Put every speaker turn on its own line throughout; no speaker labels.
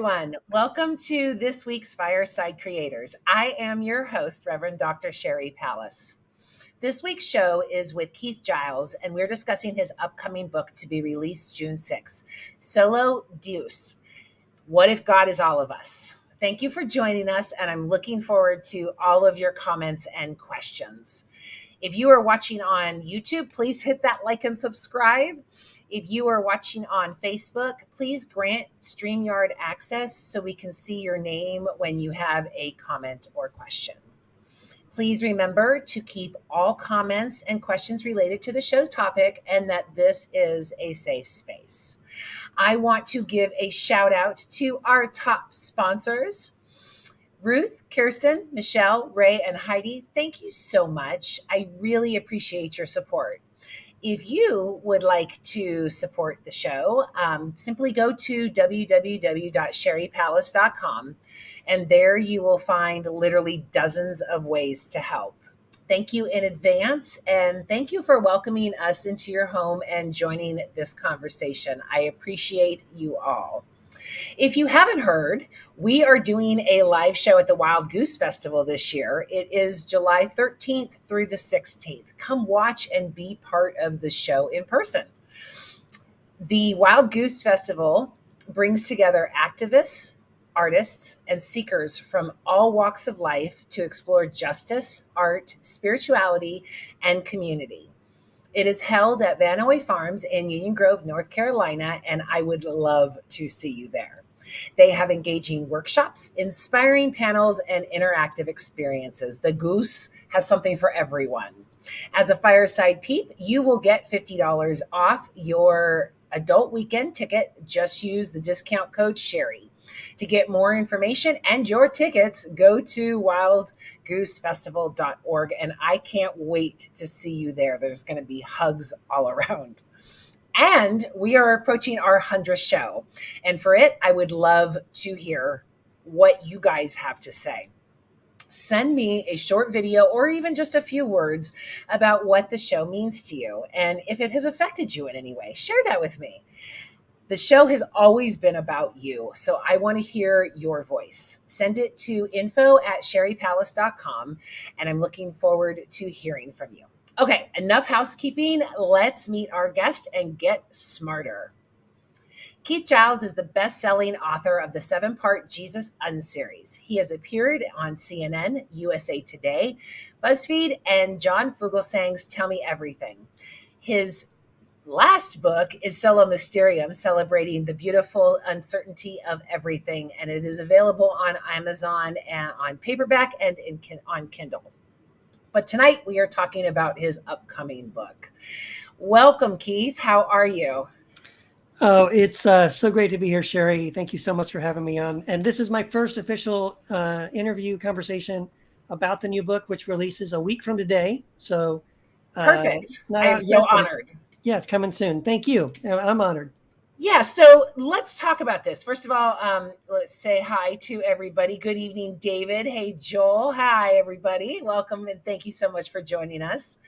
everyone. Welcome to this week's Fireside Creators. I am your host, Reverend Dr. Sheri Palace. This week's show is with Keith Giles, and we're discussing his upcoming book to be released June 6th, Solo Deus, What If God is All of Us? Thank you for joining us, and I'm looking forward to all of your comments and questions. If you are watching on YouTube, please hit that like and subscribe. If you are watching on Facebook, please grant StreamYard access so we can see your name when you have a comment or question. Please remember to keep all comments and questions related to the show topic and that this is a safe space. I want to give a shout out to our top sponsors. Ruth, Kirsten, Michelle, Ray, and Heidi, thank you so much. I really appreciate your support. If you would like to support the show, simply go to www.sheripalace.com, and there you will find literally dozens of ways to help. Thank you in advance, and thank you for welcoming us into your home and joining this conversation. I appreciate you all. If you haven't heard, we are doing a live show at the Wild Goose Festival this year. It is July 13th through the 16th. Come watch and be part of the show in person. The Wild Goose Festival brings together activists, artists, and seekers from all walks of life to explore justice, art, spirituality, and community. It is held at Vanoy Farms in Union Grove, North Carolina, and I would love to see you there. They have engaging workshops, inspiring panels, and interactive experiences. The Goose has something for everyone. As a Fireside Peep, you will get $50 off your adult weekend ticket. Just use the discount code Sheri. To get more information and your tickets, go to wildgoosefestival.org, and I can't wait to see you there. There's going to be hugs all around. And we are approaching our 100th show. And for it, I would love to hear what you guys have to say. Send me a short video or even just a few words about what the show means to you. And if it has affected you in any way, share that with me. The show has always been about you, so I want to hear your voice. Send it to info@sheripalace.com, and I'm looking forward to hearing from you. Okay, enough housekeeping. Let's meet our guest and get smarter. Keith Giles is the best-selling author of the 7-part Jesus Unseries. He has appeared on CNN, USA Today, BuzzFeed, and John Fugelsang's Tell Me Everything. His last book is Solo Mysterium, celebrating the beautiful uncertainty of everything, and it is available on Amazon and on paperback and on Kindle. But tonight we are talking about his upcoming book. Welcome, Keith. How are you?
Oh, it's so great to be here, Sheri. Thank you so much for having me on. And this is my first official interview conversation about the new book, which releases a week from today. So
perfect. I am so honored.
Yeah, it's coming soon. Thank you. I'm honored.
Yeah, so let's talk about this. First of all, let's say hi to everybody. Good evening, David. Hey, Joel. Hi, everybody. Welcome, and thank you so much for joining us.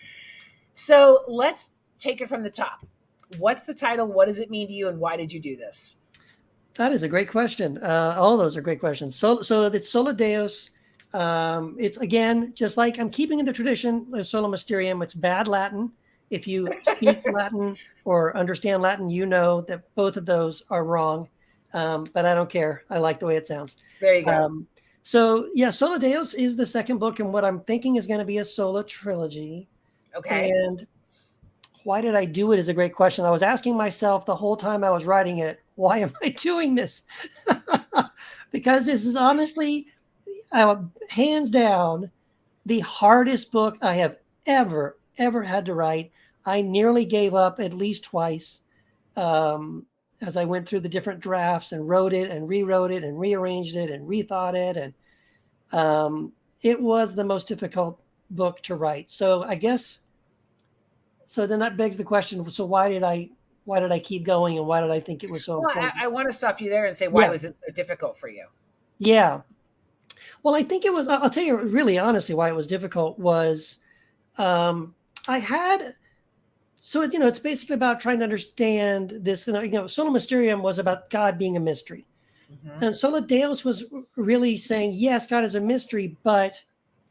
So let's take it from the top. What's the title? What does it mean to you, and why did you do this?
That is a great question. All of those are great questions. So it's Solo Deus. It's, again, just like I'm keeping in the tradition of Solo Mysterium. It's bad Latin. If you speak Latin or understand Latin, you know that both of those are wrong. But I don't care. I like the way it sounds.
There you go.
So yeah, Solo Deus is the second book in what I'm thinking is going to be a solo trilogy.
Okay.
And why did I do it is a great question. I was asking myself the whole time I was writing it, why am I doing this? Because this is honestly, hands down, the hardest book I have ever had to write. I nearly gave up at least twice as I went through the different drafts and wrote it and rewrote it and rearranged it and rethought it. And it was the most difficult book to write. So I guess, so then that begs the question, so why did I keep going, and why did I think it was so important?
I want to stop you there and say, why was it so difficult for you?
Yeah. Well, I think it was, I'll tell you really honestly why it was difficult was, it's basically about trying to understand this. Solo Mysterium was about God being a mystery.
Mm-hmm.
And Sola Deus was really saying, yes, God is a mystery, but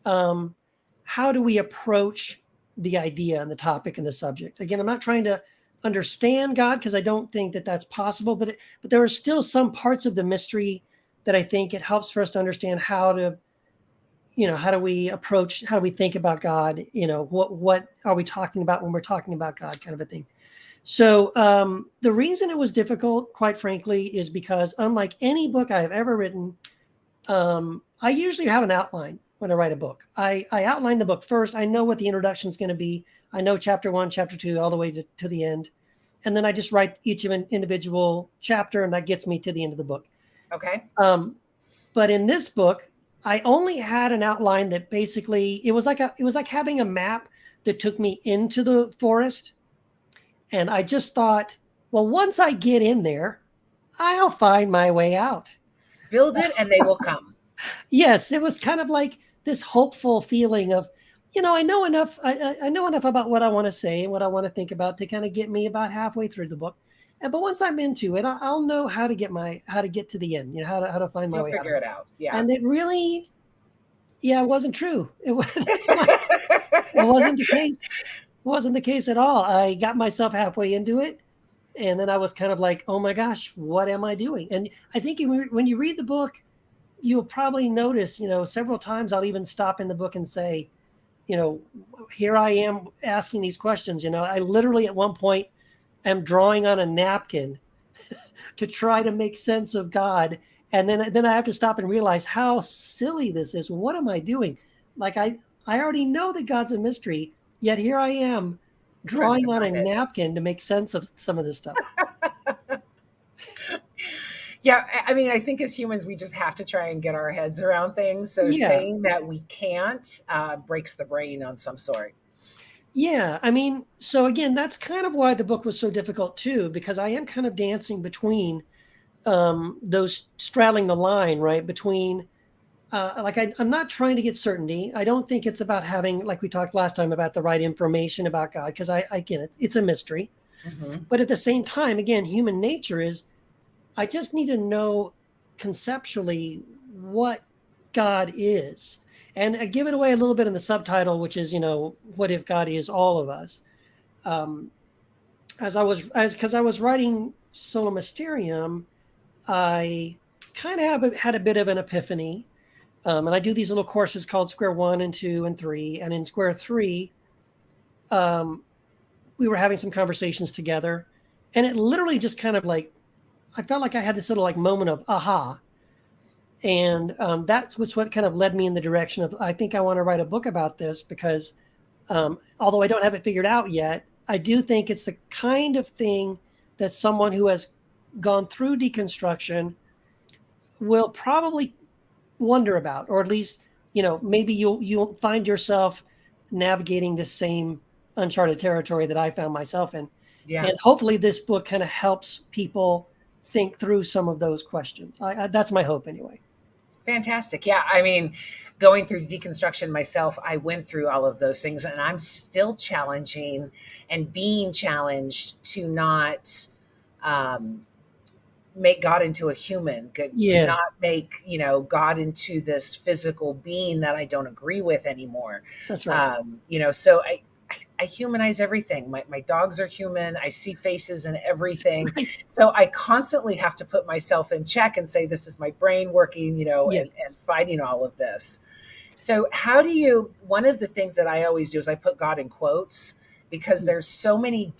how do we approach the idea and the topic and the subject? Again, I'm not trying to understand God, because I don't think that that's possible, but there are still some parts of the mystery that I think it helps for us to understand how to, how do we approach, how do we think about God? What are we talking about when we're talking about God, kind of a thing. So the reason it was difficult, quite frankly, is because unlike any book I have ever written, I usually have an outline when I write a book. I outline the book first. I know what the introduction is going to be. I know chapter 1, chapter 2, all the way to the end. And then I just write each of an individual chapter, and that gets me to the end of the book.
Okay.
But in this book, I only had an outline that basically it was like having a map that took me into the forest. And I just thought, well, once I get in there, I'll find my way out.
Build it and they will come.
Yes, it was kind of like this hopeful feeling of, I know enough. I know enough about what I want to say and what I want to think about to kind of get me about halfway through the book. But once I'm into it, I'll know how to get to the end. How to find my
You'll
way out of
figure
it.
it out. Yeah.
And it really, it wasn't true. It wasn't the case. It wasn't the case at all. I got myself halfway into it, and then I was kind of like, oh my gosh, what am I doing? And I think when you read the book, you'll probably notice, several times I'll even stop in the book and say, here I am asking these questions. I literally at one point am drawing on a napkin to try to make sense of God. And then I have to stop and realize how silly this is. What am I doing? Like I already know that God's a mystery, yet here I am
Trying to
drawing on a
define it.
napkin to make sense of some of this stuff.
Yeah, I mean, I think as humans, we just have to try and get our heads around things. So
Yeah.
saying that we can't breaks the brain on some sort.
Yeah, I mean, so again, that's kind of why the book was so difficult too, because I am kind of dancing between those straddling the line, right? Between I'm not trying to get certainty. I don't think it's about having, like we talked last time, about the right information about God, because again, it's a mystery.
Mm-hmm.
But at the same time, again, human nature is, I just need to know conceptually what God is. And I give it away a little bit in the subtitle, which is, what if God is all of us? Because I was writing Sola Mysterium, I kind of had a bit of an epiphany. And I do these little courses called Square 1 and 2 and 3. And in Square 3, we were having some conversations together. And it literally just kind of like, I felt like I had this little like moment of aha. And that's what kind of led me in the direction of, I think I want to write a book about this, because although I don't have it figured out yet, I do think it's the kind of thing that someone who has gone through deconstruction will probably wonder about, or at least, maybe you'll find yourself navigating the same uncharted territory that I found myself in.
Yeah.
And hopefully this book kind of helps people think through some of those questions. That's my hope anyway.
Fantastic. Yeah. I mean, going through deconstruction myself, I went through all of those things and I'm still challenging and being challenged to not make God into a human, to
Yeah,
not make, God into this physical being that I don't agree with anymore.
that's right.
So I humanize everything. My dogs are human. I see faces and everything.
Right.
So I constantly have to put myself in check and say, this is my brain working,
Yes.
and fighting all of this. So one of the things that I always do is I put God in quotes, because there's so much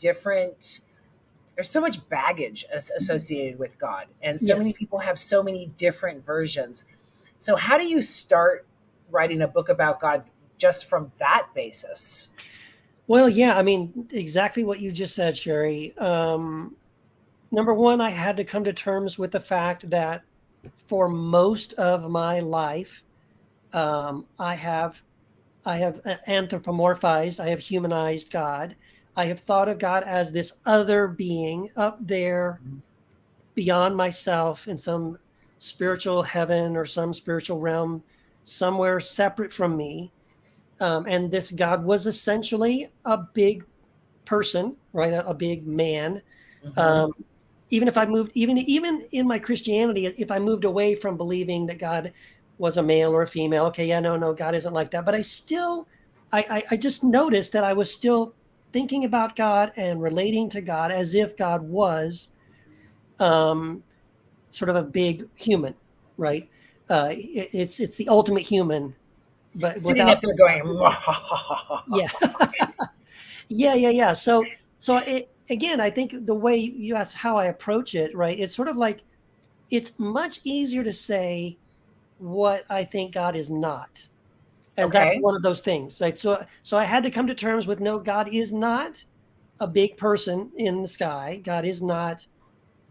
baggage associated with God. And so many
Yes.
people have so many different versions. So how do you start writing a book about God just from that basis?
Well, yeah, I mean, exactly what you just said, Sheri. Number one, I had to come to terms with the fact that for most of my life, I have anthropomorphized, I have humanized God. I have thought of God as this other being up there beyond myself in some spiritual heaven or some spiritual realm, somewhere separate from me. And this God was essentially a big person, right? A big man.
Mm-hmm.
Um, even if I moved, even in my Christianity, if I moved away from believing that God was a male or a female, okay, yeah, no, God isn't like that. But I still, I just noticed that I was still thinking about God and relating to God as if God was sort of a big human, right? It's the ultimate human, but
Sitting up
without,
there going,
yeah, yeah. So again, I think the way you asked how I approach it, right? It's sort of like it's much easier to say what I think God is not. And that's
okay,
one of those things, right? So I had to come to terms with no, God is not a big person in the sky. God is not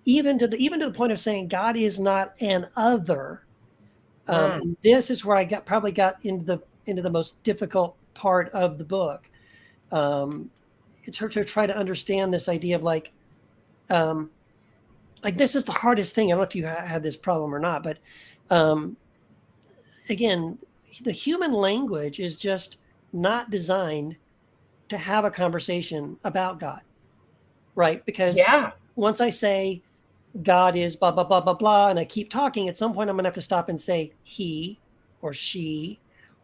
even to the point of saying God is not an other.
mm,
And this is where I probably got into the most difficult part of the book. To try to understand this idea of um, like this is the hardest thing. I don't know if you had this problem or not, but um, again, the human language is just not designed to have a conversation about God, right? Because
yeah.
once I say God is blah, blah, blah, blah, blah, and I keep talking, at some point I'm going to have to stop and say he or she,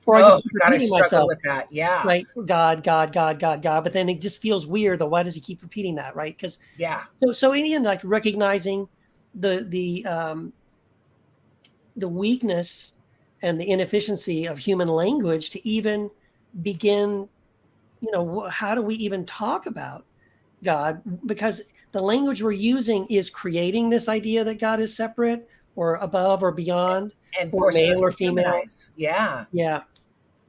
or I just
Oh
keep
God, I
repeating
struggle
myself,
with that. Yeah,
right? God, God, God, God, God. But then it just feels weird though. Why does he keep repeating that, right? Because
yeah.
so in the end, like recognizing the the weakness and the inefficiency of human language to even begin, how do we even talk about God? Because the language we're using is creating this idea that God is separate or above or beyond
And
or
forces
male
us
or
to
female.
humanize. Yeah.
Yeah,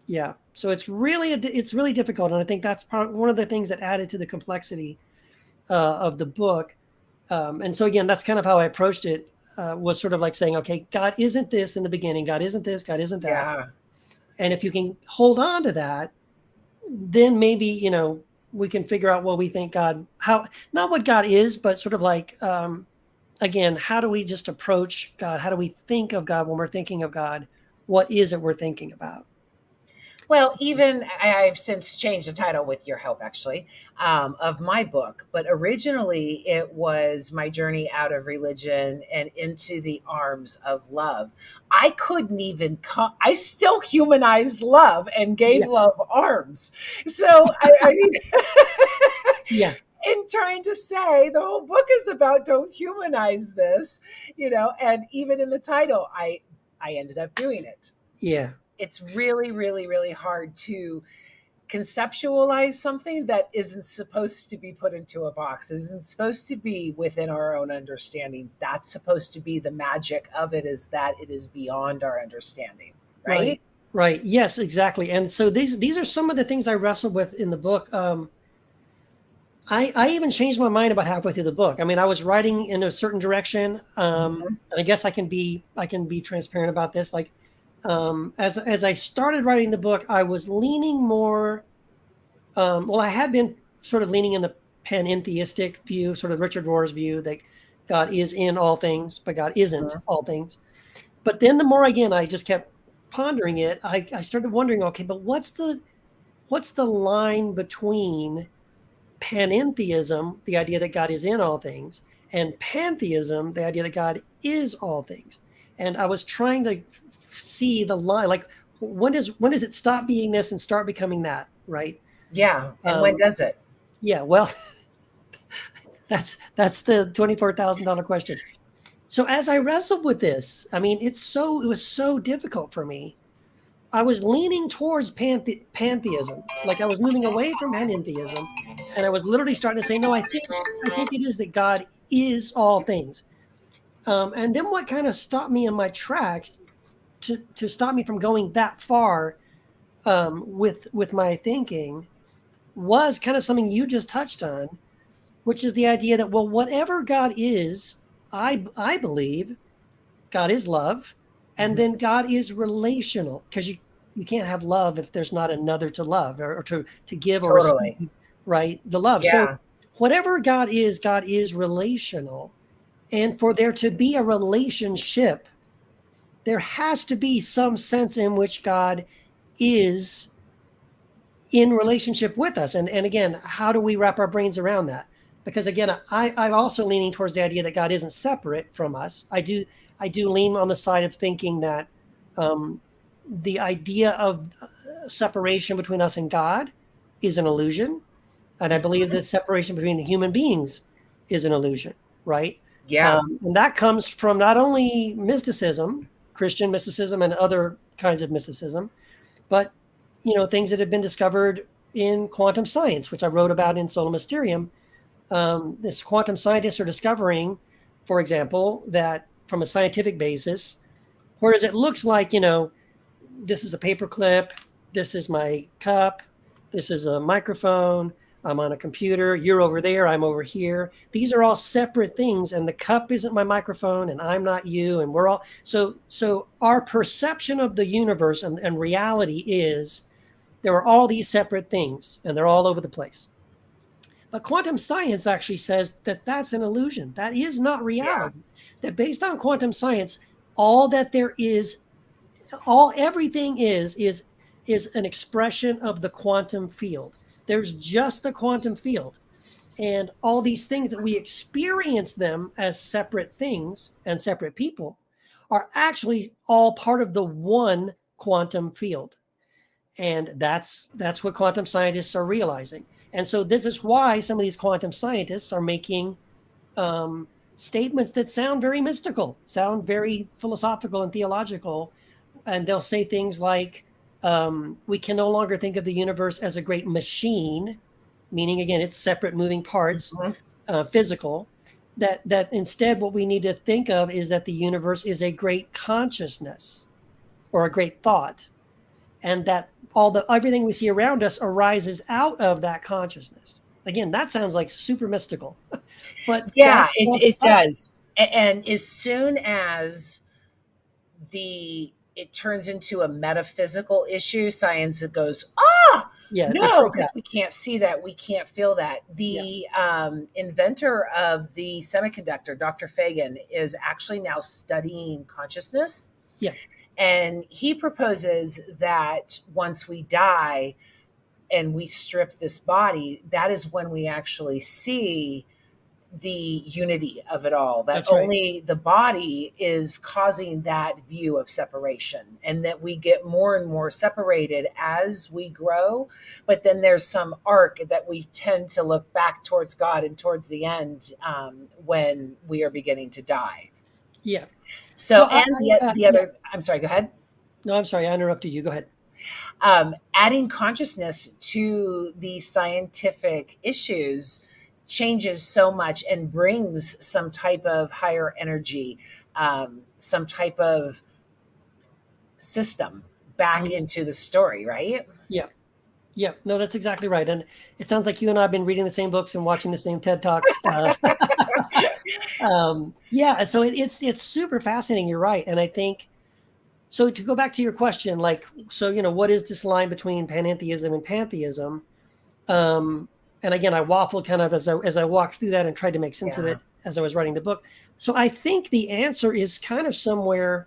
yeah. So it's really difficult, and I think that's one of the things that added to the complexity of the book. And so again, that's kind of how I approached it. Was sort of like saying, okay, God isn't this in the beginning. God isn't this. God isn't that.
Yeah.
And if you can hold on to that, then maybe we can figure out what we think God, how, not what God is, but sort of like again, how do we just approach God? How do we think of God when we're thinking of God? What is it we're thinking about?
Well, even I've since changed the title with your help, actually, of my book. But originally, it was my journey out of religion and into the arms of love. I couldn't even come. I still humanized love and gave
Yeah,
love arms. So I mean,
yeah,
in trying to say the whole book is about don't humanize this, and even in the title, I ended up doing it.
yeah,
It's really, really, really hard to conceptualize something that isn't supposed to be put into a box, isn't supposed to be within our own understanding. That's supposed to be the magic of it, is that it is beyond our understanding,
right,
right?
right. Yes, exactly. And so these are some of the things I wrestled with in the book. I even changed my mind about halfway through the book. I mean, I was writing in a certain direction,
Mhm.
and I guess I can be transparent about this. Like, as I started writing the book, I was leaning more. Well, I had been sort of leaning in the panentheistic view, sort of Richard Rohr's view that God is in all things, but God isn't
Mhm.
all things. But then the more again I just kept pondering it, I started wondering, okay, but what's the line between panentheism, the idea that God is in all things, and pantheism, the idea that God is all things? And I was trying to see the line, like when does it stop being this and start becoming that, right?
Yeah. And when
Um,
does it?
yeah, well, that's the $24,000 question. So as I wrestled with this, I mean, it was so difficult for me. I was leaning towards pantheism, like I was moving away from panentheism, and I was literally starting to say, no, I think it is that God is all things. And then what kind of stopped me in my tracks to stop me from going that far with my thinking was kind of something you just touched on, which is the idea that, well, whatever God is, I believe God is love, and
Mhm.
then God is relational, because you can't have love if there's not another to love, or to give or receive,
Totally.
right? The love. So
Yeah.
whatever God is relational, and for there to be a relationship, there has to be some sense in which God is in relationship with us. And again, how do we wrap our brains around that? because again, I'm also leaning towards the idea that God isn't separate from us. I do lean on the side of thinking that the idea of separation between us and God is an illusion. And I believe the separation between the human beings is an illusion, right?
Yeah.
And that comes from not only mysticism, Christian mysticism, and other kinds of mysticism, but things that have been discovered in quantum science, which I wrote about in Sola Mysterium. This quantum scientists are discovering, for example, that from a scientific basis, whereas it looks like this is a paperclip, this is my cup, this is a microphone, I'm on a computer, you're over there, I'm over here. These are all separate things, and the cup isn't my microphone, and I'm not you, and we're all so our perception of the universe and reality is there are all these separate things, and they're all over the place. But quantum science actually says that that's an illusion. That is not
Yeah.
reality. That based on quantum science, everything is an expression of the quantum field. There's just the quantum field, and all these things that we experience them as separate things and separate people are actually all part of the one quantum field. And that's what quantum scientists are realizing. And so this is why some of these quantum scientists are making statements that sound very mystical, sound very philosophical and theological. And they'll say things like, we can no longer think of the universe as a great machine, meaning, again, it's separate moving parts, physical, that instead what we need to think of is that the universe is a great consciousness or a great thought, and that everything we see around us arises out of that consciousness. Again, that sounds like super mystical, but
Yeah,
that's
it does. And as soon as it turns into a metaphysical issue, science goes,
they
no,
freak
because
out.
we can't see that, we can't feel that. The inventor of the semiconductor, Dr. Fagan, is actually now studying consciousness.
Yeah.
And he proposes that once we die and we strip this body, that is when we actually see the unity of it all, that
That's right.
only the body is causing that view of separation, and that we get more and more separated as we grow. But then there's some arc that we tend to look back towards God and towards the end, when we are beginning to die.
Yeah.
So,
Well,
and the other, I'm sorry, go ahead.
No, I'm sorry, I interrupted you. Go ahead.
Adding consciousness to these scientific issues changes so much and brings some type of higher energy, some type of system back into the story, right?
Yeah. Yeah. No, that's exactly right. And it sounds like you and I have been reading the same books and watching the same TED Talks. Yeah. So it's super fascinating. You're right. And I think, so to go back to your question, what is this line between panentheism and pantheism? And again, I waffled kind of as I walked through that and tried to make sense of
Yeah.
it as I was writing the book. So I think the answer is kind of somewhere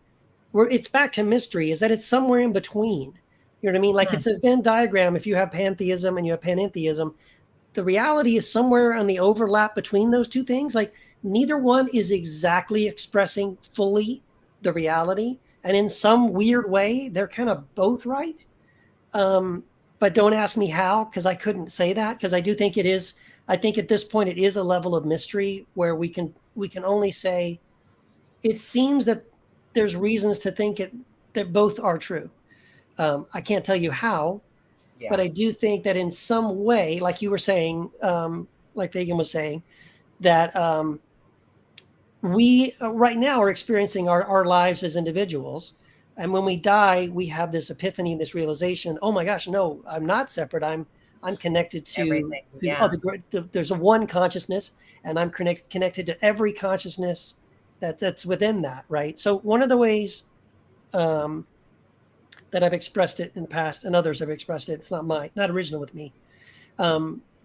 where it's back to mystery, is that it's somewhere in between. You know what I mean? Like it's a Venn diagram. If you have pantheism and you have panentheism, the reality is somewhere on the overlap between those two things. Like neither one is exactly expressing fully the reality. And in some weird way, they're kind of both right. But don't ask me how, because I couldn't say that, because I do think it is. I think at this point it is a level of mystery where we can only say it seems that there's reasons to think that both are true. I can't tell you how, but I do think that in some way, like you were saying, like Fagan was saying, that we right now are experiencing our lives as individuals. And when we die, we have this epiphany, this realization, oh my gosh, no, I'm not separate. I'm connected to
Everything. Yeah.
there's a one consciousness, and I'm connected to every consciousness that's within that, right? So one of the ways that I've expressed it in the past, and others have expressed it, it's not original with me,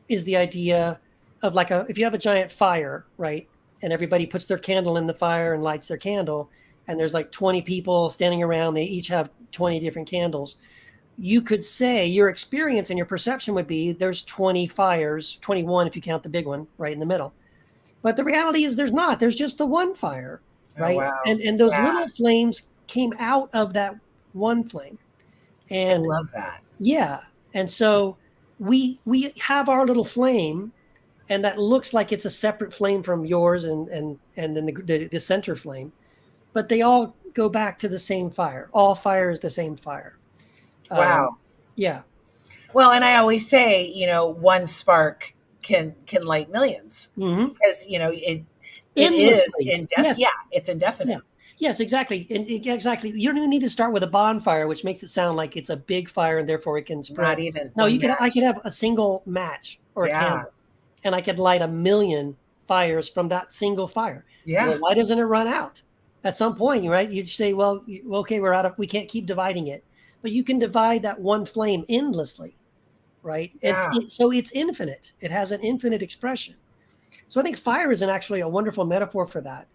is the idea of if you have a giant fire, right? And everybody puts their candle in the fire and lights their candle, and there's like 20 people standing around, they each have 20 different candles. you could say your experience and your perception would be there's 20 fires, 21 if you count the big one right in the middle. But the reality is there's not. There's just the one fire,
Oh,
right?
wow.
And those
Yeah.
little flames came out of that one flame.
I
And
love that.
yeah. And so we have our little flame, and that looks like it's a separate flame from yours and then the center flame, but they all go back to the same fire. All fire is the same fire.
Wow.
Yeah.
Well, and I always say, one spark can light millions,
Mm-hmm.
because it is
Endlessly.
indefinite.
Yes.
Yeah, it's indefinite.
Yeah. Yes, exactly. And exactly. You don't even need to start with a bonfire, which makes it sound like it's a big fire and therefore it can spread.
Not even
No,
one
I
match.
could have a single match or a
Yeah.
candle, and I could light 1,000,000 fires from that single fire.
Yeah.
Well, why doesn't it run out? At some point, right? You'd say, well, okay, we can't keep dividing it. But you can divide that one flame endlessly, right?
Yeah.
So it's infinite. It has an infinite expression. So I think fire is actually a wonderful metaphor for that.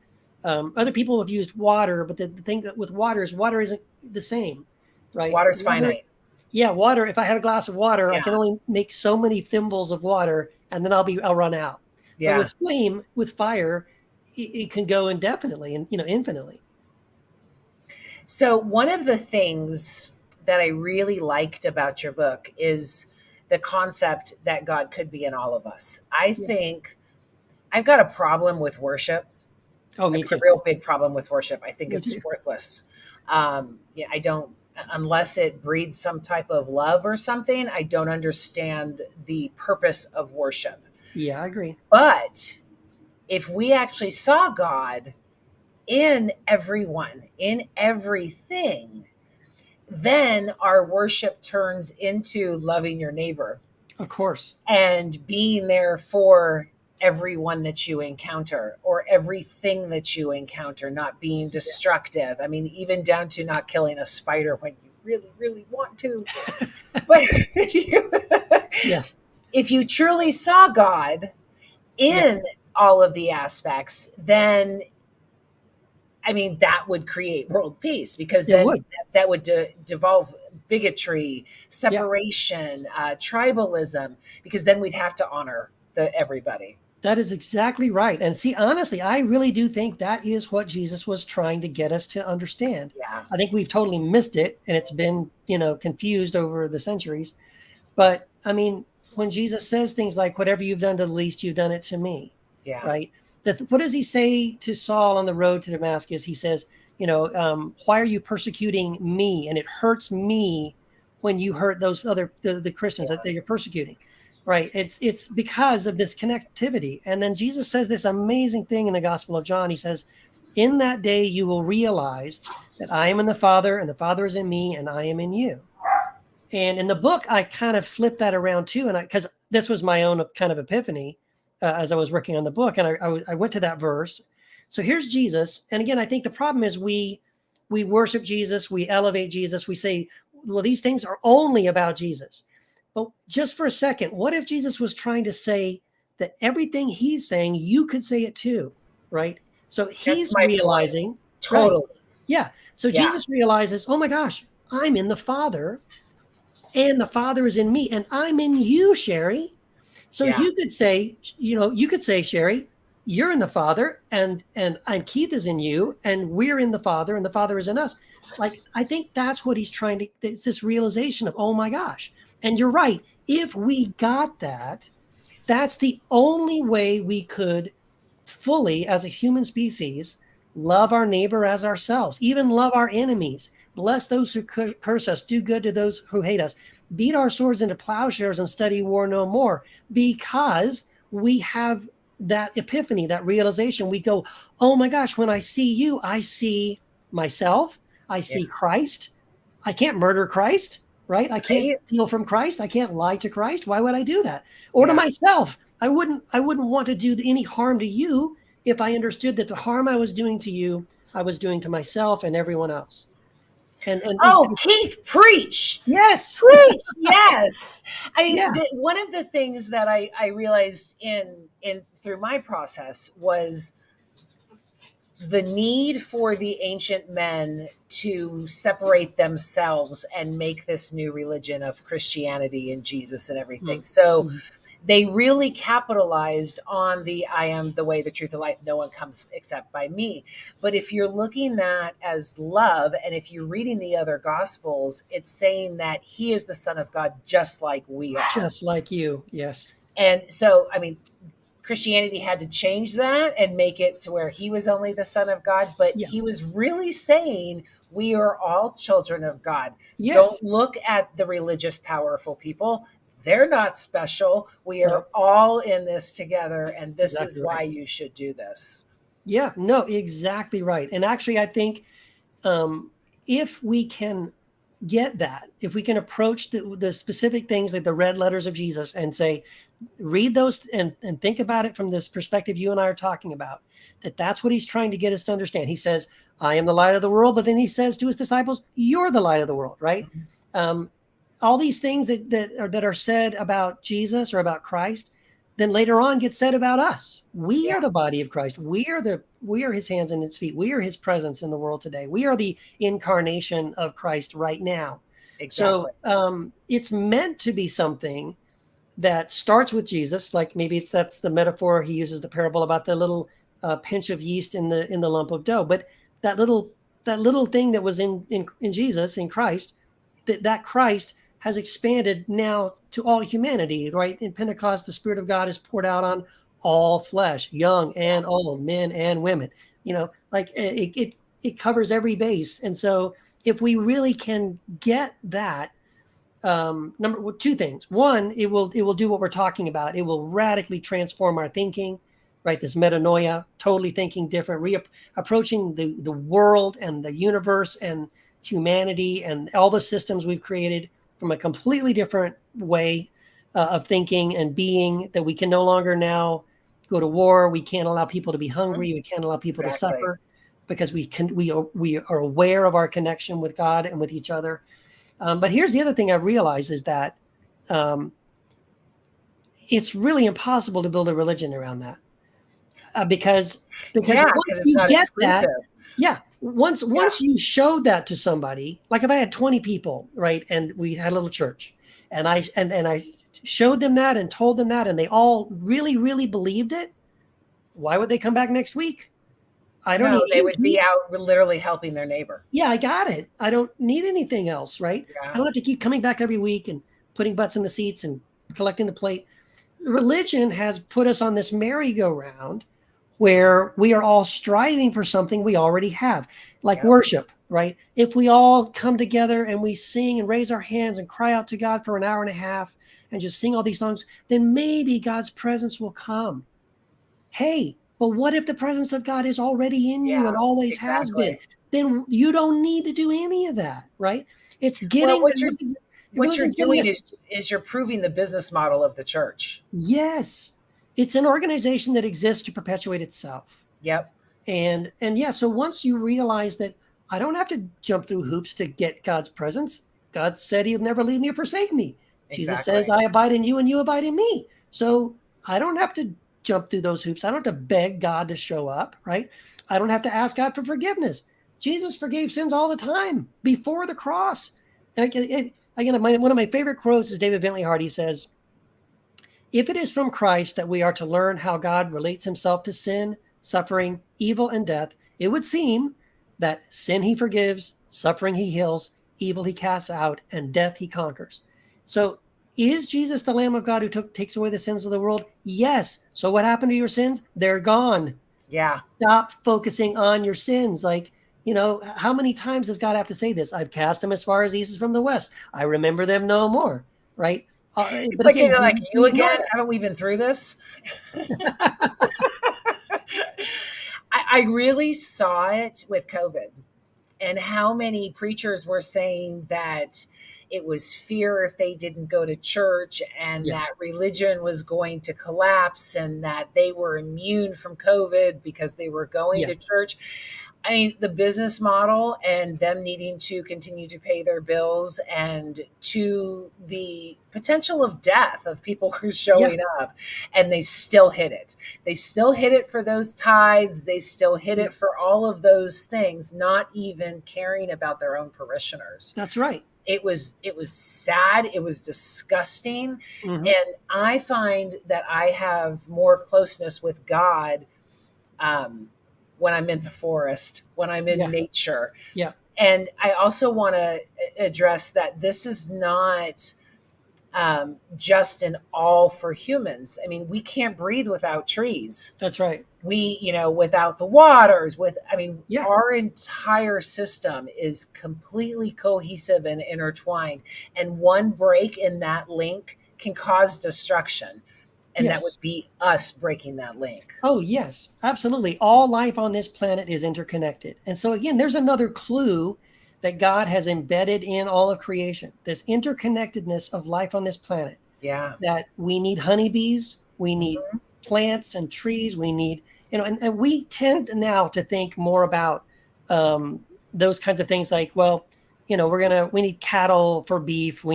Other people have used water, but the thing that with water isn't the same, right?
Water's finite.
Yeah, water. If I have a glass of water,
Yeah.
I can only make so many thimbles of water, and then I'll run out.
Yeah.
But with fire, it can go indefinitely and infinitely.
So one of the things that I really liked about your book is the concept that God could be in all of us. I think I've got a problem with worship.
Oh, me too.
A real big problem with worship. I think
Me
it's
too.
worthless. I don't, unless it breeds some type of love or something, I don't understand the purpose of worship.
Yeah, I agree.
But if we actually saw God in everyone, in everything, then our worship turns into loving your neighbor.
Of course.
And being there for everyone that you encounter or everything that you encounter, not being destructive. I mean, even down to not killing a spider when you really, really want to. But if you truly saw God in all of the aspects, then I mean, that would create world peace, because then that would devolve bigotry, separation, tribalism, because then we'd have to honor everybody.
That is exactly right. And see, honestly, I really do think that is what Jesus was trying to get us to understand.
Yeah.
I think we've totally missed it, and it's been, confused over the centuries. But I mean, when Jesus says things like, whatever you've done to the least, you've done it to me.
Yeah.
Right. What does he say to Saul on the road to Damascus? He says, why are you persecuting me? And it hurts me when you hurt those other the Christians that you're persecuting. Right. It's because of this connectivity. And then Jesus says this amazing thing in the Gospel of John. He says, in that day, you will realize that I am in the Father and the Father is in me and I am in you. And in the book, I kind of flipped that around too. And because this was my own kind of epiphany as I was working on the book. And I went to that verse. So here's Jesus. And again, I think the problem is we worship Jesus. We elevate Jesus. We say, well, these things are only about Jesus. But just for a second, what if Jesus was trying to say that everything he's saying, you could say it too, right? So he's realizing.
Totally.
Right, yeah. So Jesus realizes, oh my gosh, I'm in the Father and the Father is in me and I'm in you, Sheri. So you could say, Sheri, you're in the Father and Keith is in you and we're in the Father and the Father is in us. Like, I think that's what he's trying to, it's this realization of, oh my gosh. And you're right. If we got that, that's the only way we could fully, as a human species, love our neighbor as ourselves, even love our enemies, bless those who curse us, do good to those who hate us, beat our swords into plowshares and study war no more, because we have that epiphany, that realization. We go, oh my gosh, when I see you, I see myself, I see Christ. I can't murder Christ. Right? I can't steal from Christ. I can't lie to Christ. Why would I do that? Or to myself? I wouldn't want to do any harm to you if I understood that the harm I was doing to you, I was doing to myself and everyone else. And
Keith, preach.
Yes.
Preach. Yes. I mean,
Yeah.
One of the things that I realized in through my process was the need for the ancient men to separate themselves and make this new religion of Christianity and Jesus and everything. So
Mm-hmm.
they really capitalized on the I am the way, the truth, the life. No one comes except by me. But if you're looking at as love, and if you're reading the other gospels, it's saying that he is the Son of God just like we are.
Just like you. Yes.
And so, I mean, Christianity had to change that and make it to where he was only the Son of God, but
Yeah.
he was really saying we are all children of God.
Yes.
Don't look at the religious, powerful people. They're not special. We are
No,
all in this together, and
that's
this is
exactly
why
right.
you should do this.
Yeah, no, exactly right. And actually, I think if we can get that, if we can approach the specific things like the red letters of Jesus and say, read those and think about it from this perspective you and I are talking about, that's what he's trying to get us to understand. He says, I am the light of the world, but then he says to his disciples, you're the light of the world, right? Um, all these things that are said about Jesus or about Christ, then later on get said about us. We
Yeah,
are the body of Christ. We are his hands and his feet. We are his presence in the world today. We are the incarnation of Christ right now.
exactly.
So it's meant to be something that starts with Jesus. Like maybe that's the metaphor he uses, the parable about the little pinch of yeast in the lump of dough. But that little thing that was in Jesus, in Christ, that Christ has expanded now to all humanity, right? In Pentecost, the Spirit of God is poured out on all flesh, young and old, men and women. Like it covers every base. And so if we really can get that, two things. One, it will do what we're talking about. It will radically transform our thinking, right? This metanoia, totally thinking different, approaching the world and the universe and humanity and all the systems we've created from a completely different way of thinking and being, that we can no longer now go to war. We can't allow people to be hungry. We can't allow people to
Exactly.
suffer, because we are aware of our connection with God and with each other. But here's the other thing I realized is that um, it's really impossible to build a religion around that, because
Yeah,
once
because it's
you
not
get that,
exclusive.
yeah, once
Yeah.
you showed that to somebody, like if I had 20 people, right, and we had a little church, and I showed them that and told them that, and they all really really believed it, why would they come back next week? I don't
No,
need
they
you.
would be out literally helping their neighbor.
Yeah, I got it. I don't need anything else, right? I
Yeah.
don't have to keep coming back every week and putting butts in the seats and collecting the plate. Religion has put us on this merry-go-round where we are all striving for something we already have, like
Yep.
worship, right? If we all come together and we sing and raise our hands and cry out to God for an hour and a half and just sing all these songs, then maybe God's presence will come. Hey, but what if the presence of God is already in you
Yeah,
and always has been?
exactly.
Then you don't need to do any of that, right? It's
Well,
getting
what you're
religion's getting
doing
us.
is you're proving the business model of the church.
Yes, it's an organization that exists to perpetuate itself.
Yep.
And yeah, so once you realize that I don't have to jump through hoops to get God's presence, God said he'll never leave me or forsake me. Jesus says,
Exactly.
I abide in you and you abide in me. So I don't have to jump through those hoops. I don't have to beg God to show up, right? I don't have to ask God for forgiveness. Jesus forgave sins all the time before the cross. And again, one of my favorite quotes is David Bentley Hart. He says, if it is from Christ that we are to learn how God relates himself to sin, suffering, evil, and death, it would seem that sin he forgives, suffering he heals, evil he casts out, and death he conquers. So, is Jesus the Lamb of God who takes away the sins of the world? Yes. So, what happened to your sins? They're gone.
Yeah.
Stop focusing on your sins. Like, how many times does God have to say this? I've cast them as far as east is from the west. I remember them no more. Right?
It's
But
like
again,
they're like you
we ignore
again. Haven't we been through this?
that.
I really saw it with COVID and how many preachers were saying that it was fear if they didn't go to church, and
Yeah.
that religion was going to collapse, and that they were immune from COVID because they were going
Yeah.
to church. I mean, the business model and them needing to continue to pay their bills, and to the potential of death of people who are
Yeah.
showing up, and they still hit it. They still hit it for those tithes. They still hit
Yeah.
it for all of those things, not even caring about their own parishioners.
That's right.
It was sad. It was disgusting.
Hmm.
And I find that I have more closeness with God, um, when I'm in the forest, when I'm in
Yeah.
nature.
Yeah.
And I also want to address that this is not just an all for humans. I mean, we can't breathe without trees.
That's right.
Without the waters, I mean,
Yeah.
our entire system is completely cohesive and intertwined. And one break in that link can cause destruction. And that
Yes.
would be us breaking that link.
Oh, yes, absolutely. All life on this planet is interconnected. And so, again, there's another clue that God has embedded in all of creation, this interconnectedness of life on this planet,
Yeah.
that we need honeybees, we need
Mhm.
plants and trees, we need, and we tend now to think more about those kinds of things like, well, we need cattle for beef,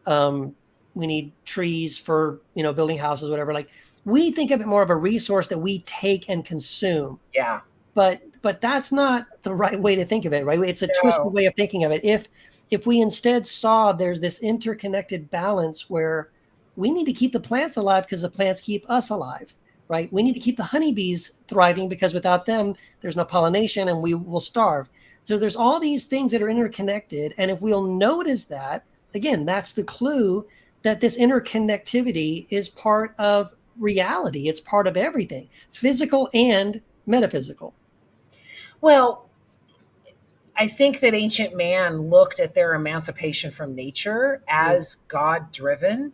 um, we need trees for, building houses, whatever. Like, we think of it more of a resource that we take and consume,
Yeah.
but that's not the right way to think of it, right? It's a twisted
No.
way of thinking of it. If we instead saw there's this interconnected balance where we need to keep the plants alive because the plants keep us alive, right? We need to keep the honeybees thriving because without them there's no pollination and we will starve. So there's all these things that are interconnected, and if we'll notice that, again, that's the clue that this interconnectivity is part of reality. It's part of everything, physical and metaphysical.
Well, I think that ancient man looked at their emancipation from nature
Yeah.
as God driven,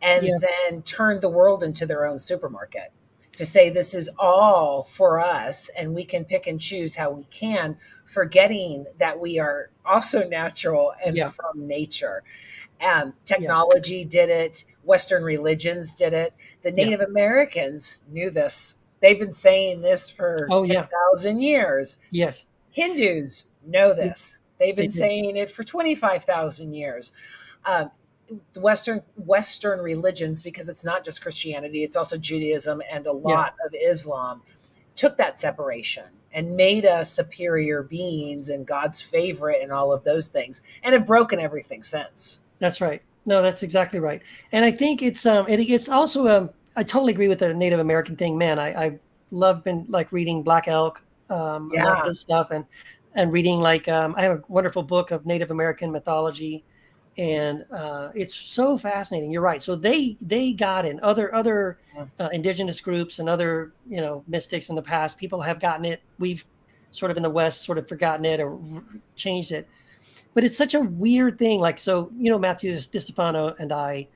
and
Yeah.
then turned the world into their own supermarket to say this is all for us and we can pick and choose how we can, forgetting that we are also natural and
Yeah.
from nature.
Yeah.
Technology did it, Western religions did it. The
Yeah.
Native Americans knew this. They've been saying this for
Oh, yeah.
10,000 years.
Yes.
Hindus know
Yeah.
this. They've
They
been
do.
saying it for 25,000 years. Um, the Western religions, because it's not just Christianity, it's also Judaism and a
Yeah.
lot of Islam, took that separation and made us superior beings and God's favorite and all of those things, and have broken everything since.
That's right. No, that's exactly right. And I think it's also I totally agree with the Native American thing, man. I love been like reading Black Elk. I love
Yeah.
his stuff, and reading like I have a wonderful book of Native American mythology, and it's so fascinating. You're right. So they got in other indigenous groups and other mystics in the past. People have gotten it. We've sort of in the West sort of forgotten it or changed it, but it's such a weird thing. Like, so, Matthew DiStefano and I,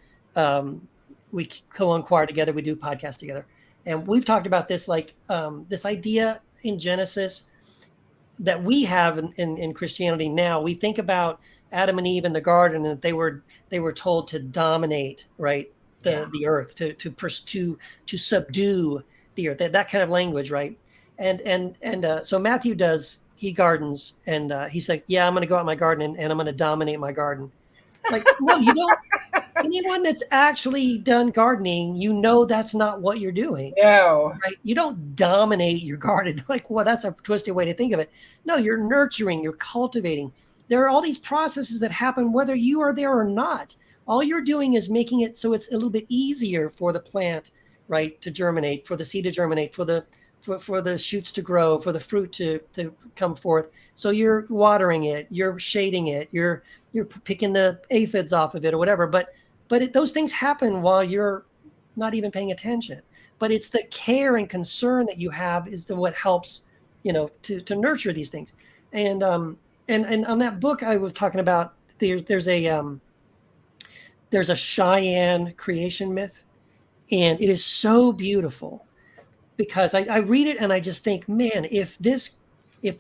we co-inquire together. We do podcasts together. And we've talked about this, like this idea in Genesis that we have in Christianity now. We think about Adam and Eve in the garden, and that they were told to dominate, right?
Yeah.
The earth, to subdue the earth, that kind of language, right? And so Matthew he gardens, and he's like, yeah, I'm going to go out in my garden, and I'm going to dominate my garden. Like, no, you don't. Anyone that's actually done gardening, that's not what you're doing,
No.
right? You don't dominate your garden. Like, well, that's a twisted way to think of it. No, you're nurturing, you're cultivating. There are all these processes that happen whether you are there or not. All you're doing is making it so it's a little bit easier for the plant, right, to germinate, for the seed to germinate, for the shoots to grow, for the fruit to come forth. So you're watering it, you're shading it, you're picking the aphids off of it or whatever. But those things happen while you're not even paying attention. But it's the care and concern that you have is what helps, to nurture these things. And on that book I was talking about, there's a Cheyenne creation myth, and it is so beautiful because I read it and I just think, man, if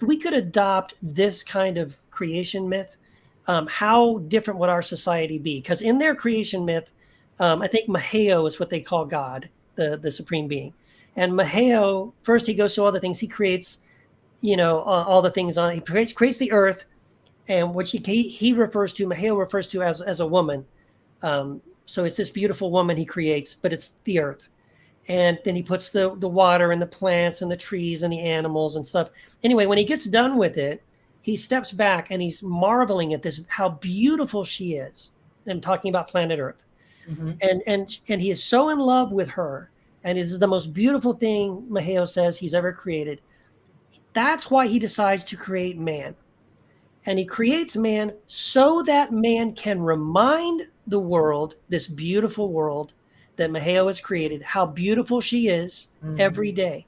we could adopt this kind of creation myth, how different would our society be? Because in their creation myth, I think Maheo is what they call God, the supreme being. And Maheo, first he goes through all the things he creates, all the things on. He creates the earth, and which he refers to, Maheo refers to as a woman. So it's this beautiful woman he creates, but it's the earth. And then he puts the water and the plants and the trees and the animals and stuff. Anyway, when he gets done with it, he steps back and he's marveling at this, how beautiful she is, and talking about planet Earth.
Mhm.
And he is so in love with her, and it is the most beautiful thing, Maheo says, he's ever created. That's why he decides to create man. And he creates man so that man can remind the world, this beautiful world that Maheo has created, how beautiful she is every day.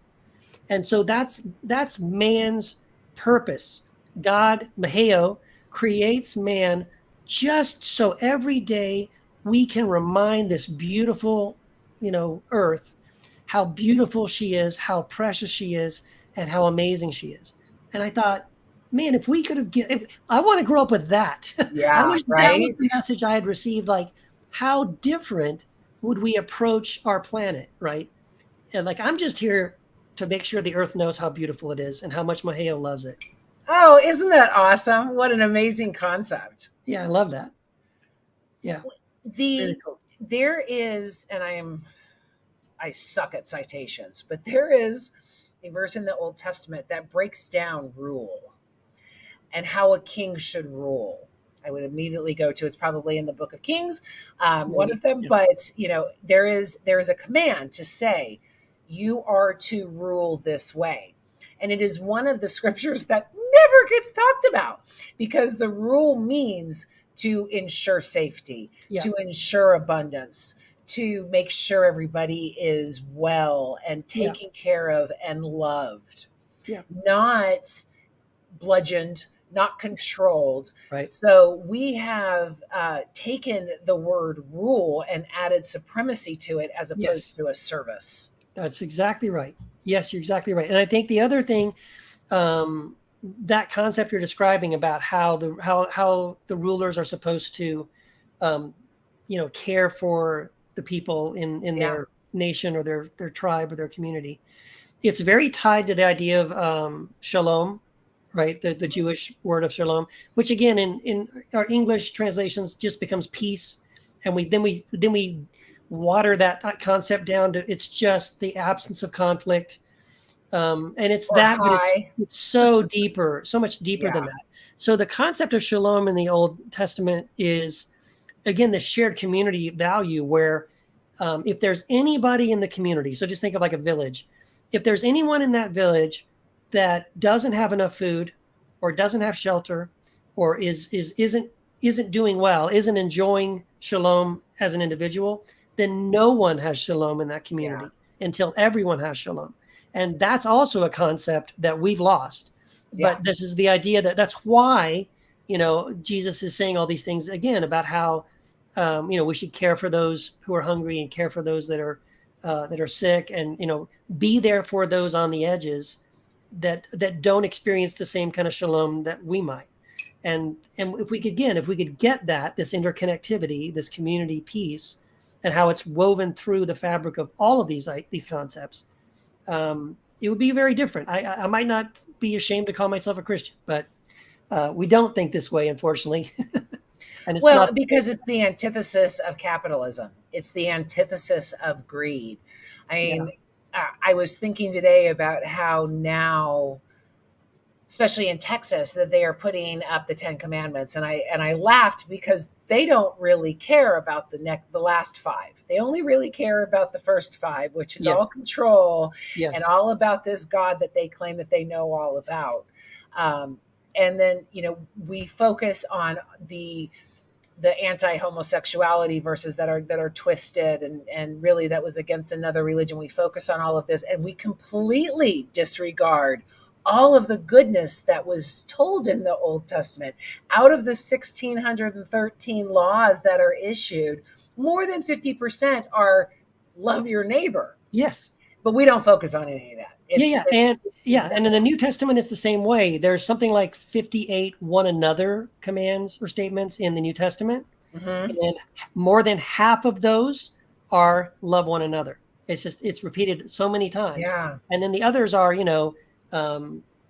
And so that's man's purpose. God, Maheo, creates man just so every day we can remind this beautiful, earth, how beautiful she is, how precious she is, and how amazing she is. And I thought, man, if we could have I want to grow up with that. I
Yeah,
wish that was
right?
the message I had received. Like, how different would we approach our planet, right? And like, I'm just here to make sure the earth knows how beautiful it is and how much Maheo loves it.
Oh, isn't that awesome? What an amazing concept.
Yeah, I love that. Yeah, very
The
cool.
there is, and I suck at citations, but there is a verse in the Old Testament that breaks down rule and how a king should rule. I would immediately go to, it's probably in the Book of Kings, one
Maybe.
of them.
Yeah.
But there is a command to say, you are to rule this way, and it is one of the scriptures that never gets talked about, because the rule means to ensure safety,
Yeah.
to ensure abundance, to make sure everybody is well and
Yeah.
taken care of and loved,
Yeah.
not bludgeoned, not controlled.
Right.
So we have taken the word rule and added supremacy to it as
Yes.
opposed to a service.
That's exactly right. Yes, you're exactly right. And I think the other thing, um, that concept you're describing about how the rulers are supposed to, um, care for the people in
Yeah.
their nation or their tribe or their community. It's very tied to the idea of shalom, right? The Jewish word of shalom, which again in our English translations just becomes peace, and we water that concept down to it's just the absence of conflict, and it's
Or
that, but
high.
it's so deeper, so much deeper than
Yeah.
that. So the concept of shalom in the Old Testament is again the shared community value where if there's anybody in the community, so just think of like a village, if there's anyone in that village that doesn't have enough food or doesn't have shelter or isn't doing well, isn't enjoying shalom as an individual, then no one has shalom in that
Yeah.
community until everyone has shalom. And that's also a concept that we've lost.
Yeah.
But this is the idea that's why, Jesus is saying all these things again about how, we should care for those who are hungry and care for those that are sick, and be there for those on the edges that don't experience the same kind of shalom that we might. And if we could get that, this interconnectivity, this community piece, and how it's woven through the fabric of all of these concepts, it would be very different. I might not be ashamed to call myself a Christian, but we don't think this way, unfortunately. And it's
Well,
not.
because it's the antithesis of capitalism. It's the antithesis of greed. I
Yeah.
mean, I was thinking today about how now, especially in Texas, that they are putting up the Ten Commandments, and I laughed because they don't really care about the last five. They only really care about the first five, which is
Yeah.
all control and
Yes.
all about this God that they claim that they know all about. Um, and then we focus on the anti-homosexuality verses that are twisted, and really that was against another religion. We focus on all of this and we completely disregard all of the goodness that was told in the Old Testament. Out of the 1613 laws that are issued, more than 50% are love your neighbor.
Yes.
but we don't focus on any of that.
And in the New Testament, it's the same way. There's something like 58 one another commands or statements in the New Testament, and more than half of those are love one another. It's repeated so many times.
Yeah.
And then the others are,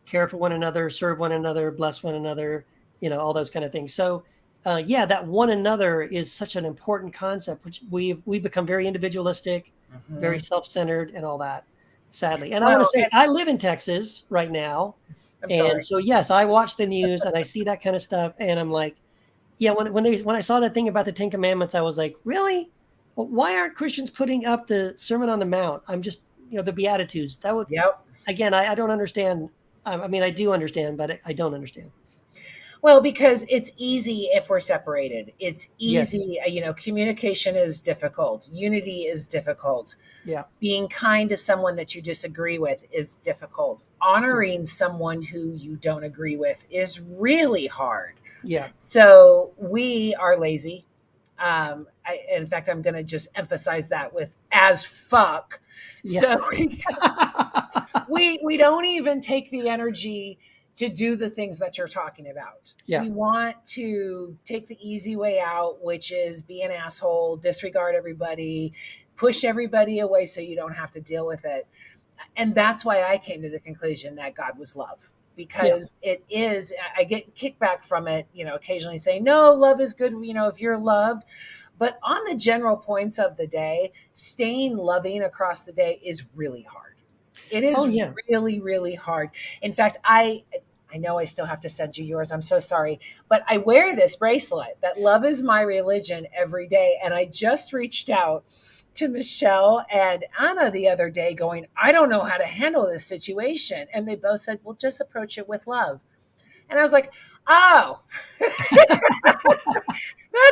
care for one another, serve one another, bless one another, all those kind of things. So, that one another is such an important concept, which we've become very individualistic, very self-centered, and all that. Sadly, and I want to say I live in Texas right now, so yes, I watch the news and I see that kind of stuff, and I'm like, yeah. When I saw that thing about the Ten Commandments, I was like, really? Well, why aren't Christians putting up the Sermon on the Mount? I'm just the Beatitudes. That would again, I don't understand. I mean, I do understand, but I don't understand.
Well, because it's easy if we're separated. It's easy. Yes. Communication is difficult. Unity is difficult.
Yeah.
Being kind to someone that you disagree with is difficult. Honoring someone who you don't agree with is really hard.
Yeah.
So we are lazy. In fact, I'm going to just emphasize that with as fuck. Yeah. So we don't even take the energy to do the things that you're talking about.
Yeah.
We want to take the easy way out, which is be an asshole, disregard everybody, push everybody away so you don't have to deal with it. And that's why I came to the conclusion that God was love, because it is, I get kickback from it, occasionally saying, no, love is good, if you're loved. But on the general points of the day, staying loving across the day is really hard. It is really, really hard. In fact, I know I still have to send you yours. I'm so sorry. But I wear this bracelet that love is my religion every day. And I just reached out to Michelle and Anna the other day going, I don't know how to handle this situation. And they both said, well, just approach it with love. And I was like, oh, that's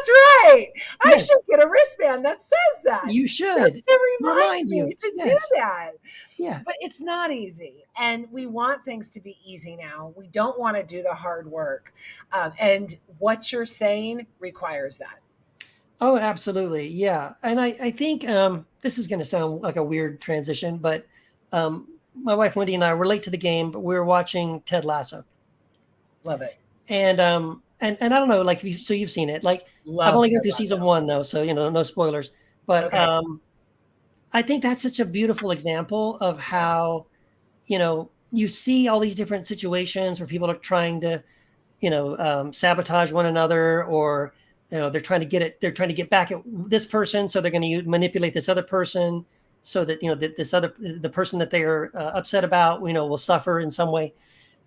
right. I should get a wristband that says that.
You should.
To remind me to do that.
Yeah.
But it's not easy. And we want things to be easy now. We don't want to do the hard work. And what you're saying requires that.
Oh, absolutely. Yeah. And I think this is going to sound like a weird transition, but my wife, Wendy, and I were late to the game, but we were watching Ted Lasso.
Love it.
And I don't know, like, so you've seen it. Like, I've only got through season 1 though, so no spoilers. But I think that's such a beautiful example of how, you see all these different situations where people are trying to, sabotage one another, or they're trying to get back at this person, so they're going to manipulate this other person, so that the person that they are upset about, will suffer in some way.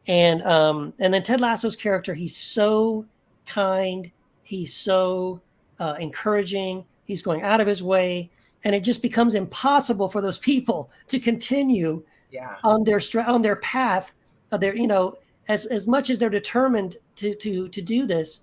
And then Ted Lasso's character, he's so kind, he's so encouraging, he's going out of his way, and it just becomes impossible for those people to continue on their path. As much as they're determined to do this,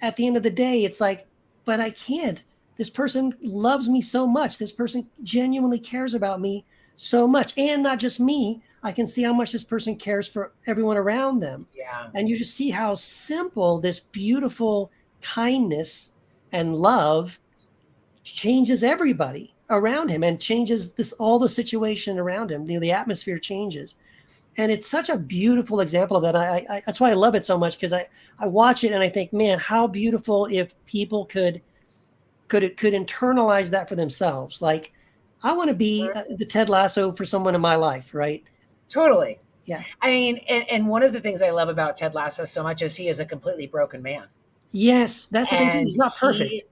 at the end of the day, it's like, but I can't. This person loves me so much. This person genuinely cares about me so much, and not just me. I can see how much this person cares for everyone around them.
Yeah.
And you just see how simple this beautiful kindness and love changes everybody around him, and changes all the situation around him. The atmosphere changes. And it's such a beautiful example of that. I that's why I love it so much, because I watch it and I think, man, how beautiful if people could internalize that for themselves. Like, I want to be the Ted Lasso for someone in my life, right?
Totally.
Yeah.
I mean, and one of the things I love about Ted Lasso so much is he is a completely broken man.
Yes, that's the thing too. He's not perfect.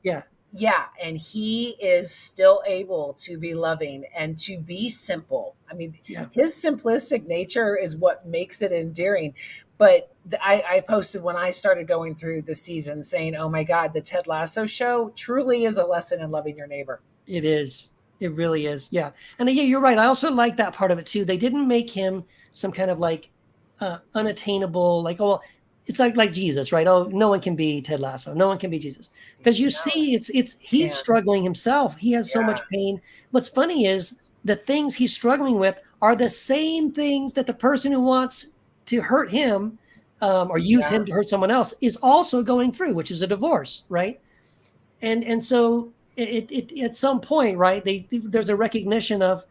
Yeah, and he is still able to be loving and to be simple. I mean, his simplistic nature is what makes it endearing. But I posted when I started going through the season saying, oh my God, the Ted Lasso show truly is a lesson in loving your neighbor.
It is. It really is. Yeah. And you're right. I also like that part of it too. They didn't make him some kind of like unattainable, like, oh, well, it's like Jesus, right? Oh, no one can be Ted Lasso. No one can be Jesus. Because you see, he's struggling himself. He has so much pain. What's funny is the things he's struggling with are the same things that the person who wants to hurt him or use him to hurt someone else is also going through, which is a divorce, right? And so it at some point, right, there's a recognition of,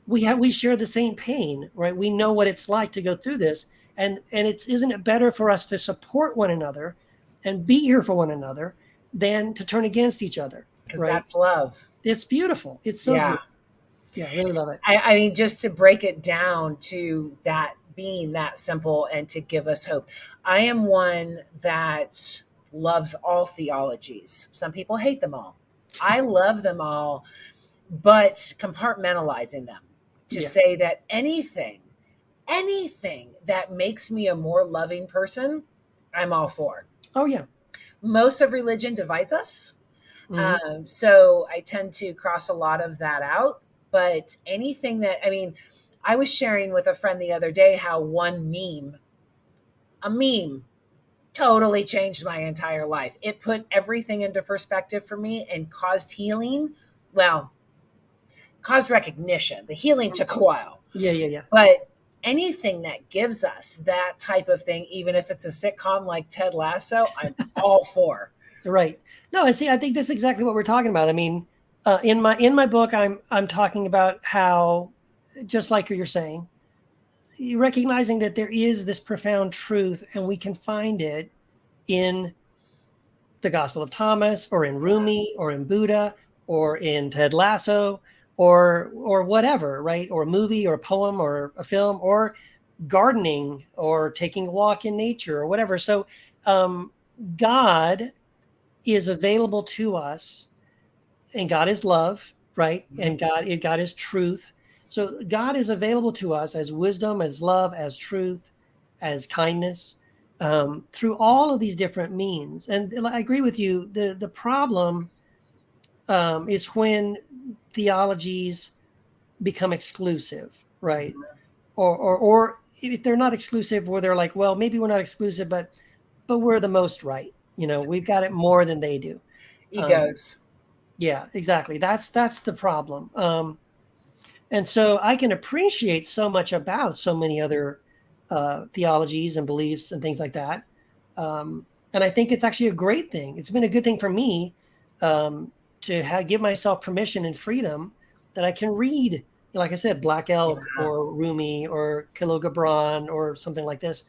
we share the same pain, right? We know what it's like to go through this, and isn't it better for us to support one another and be here for one another than to turn against each other,
Because
right?
that's love.
It's beautiful. It's so
Yeah.
beautiful. Yeah, I really love it.
I mean, just to break it down to that being that simple and to give us hope. I am one that loves all theologies. Some people hate them all. I love them all, but compartmentalizing them to
Yeah.
say that anything that makes me a more loving person, I'm all for.
Oh yeah.
Most of religion divides us.
Hmm.
So I tend to cross a lot of that out. But anything that, I mean, I was sharing with a friend the other day how a meme, totally changed my entire life. It put everything into perspective for me and caused healing. Well, caused recognition. The healing took a while.
Yeah, yeah, yeah.
But anything that gives us that type of thing, even if it's a sitcom like Ted Lasso, I'm all for.
Right. No, and see, I think this is exactly what we're talking about. I mean, in my book, I'm talking about how, just like you're saying, recognizing that there is this profound truth, and we can find it in the Gospel of Thomas, or in Rumi, or in Buddha, or in Ted Lasso, or whatever, right? Or a movie, or a poem, or a film, or gardening, or taking a walk in nature, or whatever. So, God is available to us, and God is love, right? And God is truth. So God is available to us as wisdom, as love, as truth, as kindness, through all of these different means. And I agree with you. The problem is when theologies become exclusive, right? Or if they're not exclusive, where they're like, well, maybe we're not exclusive, but we're the most right. We've got it more than they do. Um,
Egos.
yeah, exactly. That's the problem. And so I can appreciate so much about so many other theologies and beliefs and things like that. And I think it's actually a great thing. It's been a good thing for me, to give myself permission and freedom that I can read, like I said, Black Elk
Yeah.
or Rumi or Khalil Gibran or something like this,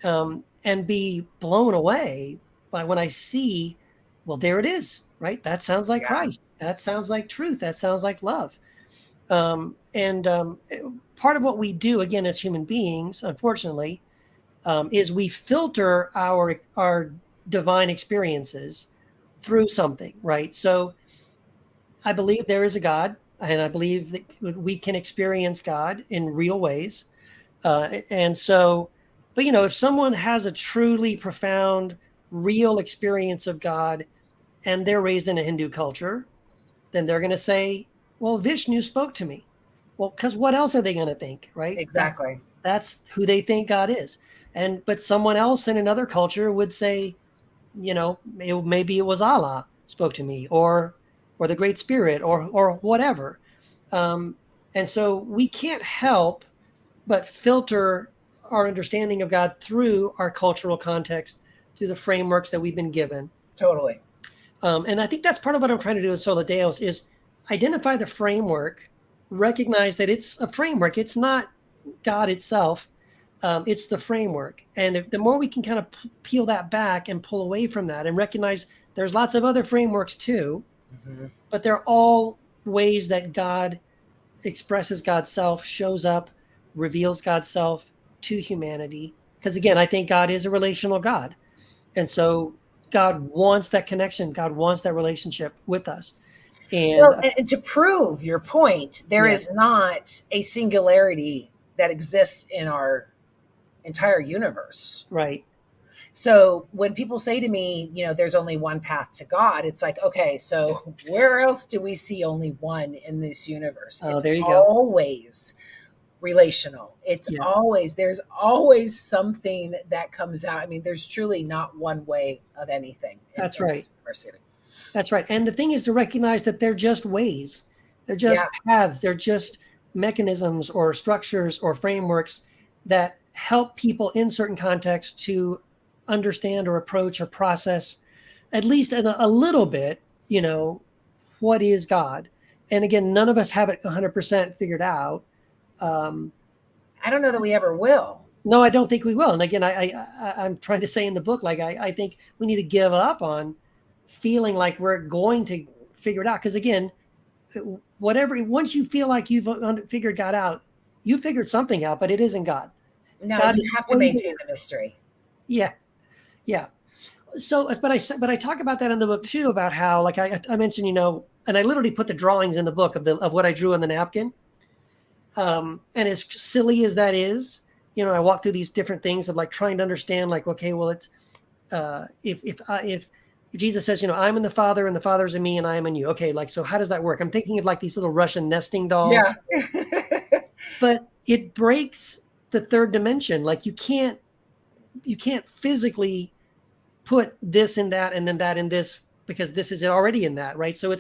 and be blown away by when I see, well, there it is, right? That sounds like
Yeah.
Christ. That sounds like truth. That sounds like love. And part of what we do, again, as human beings, unfortunately, is we filter our divine experiences through something, right? So I believe there is a God, and I believe that we can experience God in real ways. And so, but if someone has a truly profound, real experience of God, and they're raised in a Hindu culture, then they're going to say, well, Vishnu spoke to me. Well, because what else are they going to think, right?
Exactly.
That's who they think God is. But someone else in another culture would say, maybe it was Allah spoke to me, or the Great Spirit, or whatever. Um, and so we can't help but filter our understanding of God through our cultural context, through the frameworks that we've been given.
Totally.
And I think that's part of what I'm trying to do with Sola Deus is identify the framework, recognize that it's a framework. It's not God itself. It's the framework. And the more we can kind of peel that back and pull away from that and recognize there's lots of other frameworks too, but they're all ways that God expresses God's self, shows up, reveals God's self to humanity. Because again, I think God is a relational God. And so God wants that connection. God wants that relationship with us. And
Well, and to prove your point, there
yeah,
is not a singularity that exists in our entire universe.
right.
So when people say to me, there's only one path to God, it's like, okay, so where else do we see only one in this universe?
Oh,
It's
there you go.
always relational.
Yeah,
There's always something that comes out. I mean, there's truly not one way of anything
that's
in
right.
this university.
That's right. And the thing is to recognize that they're just ways, they're
Yeah,
just paths, they're just mechanisms or structures or frameworks that help people in certain contexts to understand or approach or process, at least in a little bit, what is God. And again, none of us have it 100% figured out.
I don't know that we ever will.
No, I don't think we will. And again, I'm trying to say in the book, like I think we need to give up on feeling like we're going to figure it out. Because again, whatever, once you feel like you've figured God out, you figured something out, but it isn't God.
No,
God
you
is
have to
way
maintain
bigger.
the mystery.
Yeah, yeah. So, but I talk about that in the book too, about how, like I mentioned, and I literally put the drawings in the book of what I drew on the napkin. And as silly as that is, I walk through these different things of like trying to understand, like, okay, well, it's if Jesus says, I'm in the Father and the Father's in me and I am in you. Okay, like, so how does that work? I'm thinking of like these little Russian nesting
Yeah.
dolls, but it breaks the third dimension. Like you can't physically put this in that and then that in this, because this is already in that, right? So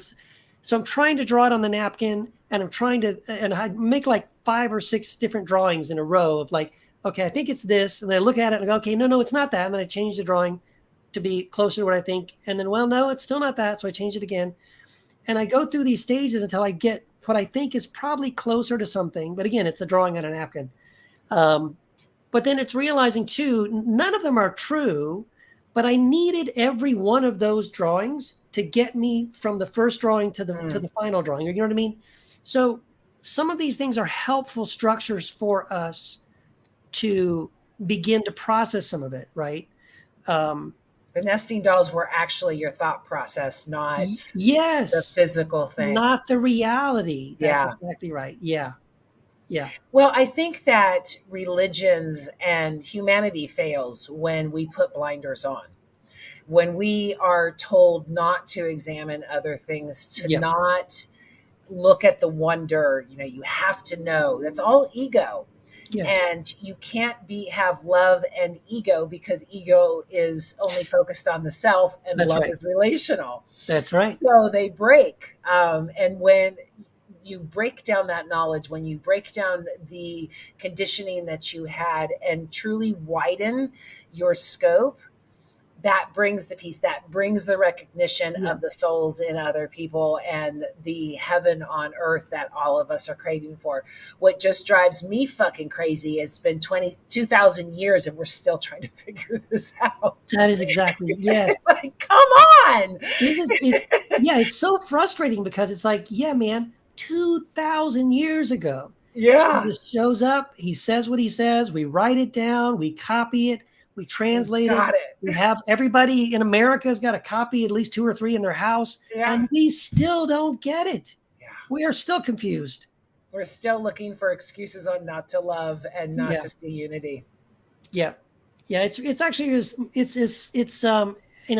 I'm trying to draw it on the napkin, and I make like 5 or 6 different drawings in a row of like, okay, I think it's this, and then I look at it and I go, okay, no, it's not that, and then I change the drawing to be closer to what I think, and then, well, no, it's still not that, so I change it again, and I go through these stages until I get what I think is probably closer to something, but again, it's a drawing on a napkin. But then it's realizing too, none of them are true, but I needed every one of those drawings to get me from the first drawing to the final drawing. You know what I mean? So some of these things are helpful structures for us to begin to process some of it, right?
The nesting dolls were actually your thought process, not the
Yes,
physical thing.
not the reality. That's
Yeah.
exactly right. Yeah. Yeah.
Well, I think that religions and humanity fails when we put blinders on, when we are told not to examine other things, to
Yeah.
not look at the wonder. You have to know. That's all ego.
Yes.
And you can't have love and ego, because ego is only focused on the self and
That's
love
right.
is relational.
That's right.
So they break. And when you break down that knowledge, when you break down the conditioning that you had and truly widen your scope, that brings the peace, that brings the recognition
Yeah.
of the souls in other people and the heaven on earth that all of us are craving for. What just drives me fucking crazy, it's been 22,000 years and we're still trying to figure this out.
That is exactly, yes.
Like, come on.
It's so frustrating because it's like, yeah, man, 2,000 years ago,
Yeah,
Jesus shows up, he says what he says, we write it down, we copy it, we
we
translate it.
got
We
it.
have everybody in America has got a copy, at least 2 or 3 in their house,
Yeah.
and we still don't get it.
Yeah.
We are still confused.
We're still looking for excuses on not to love and not
Yeah.
to see unity.
Yeah. Yeah. It's actually,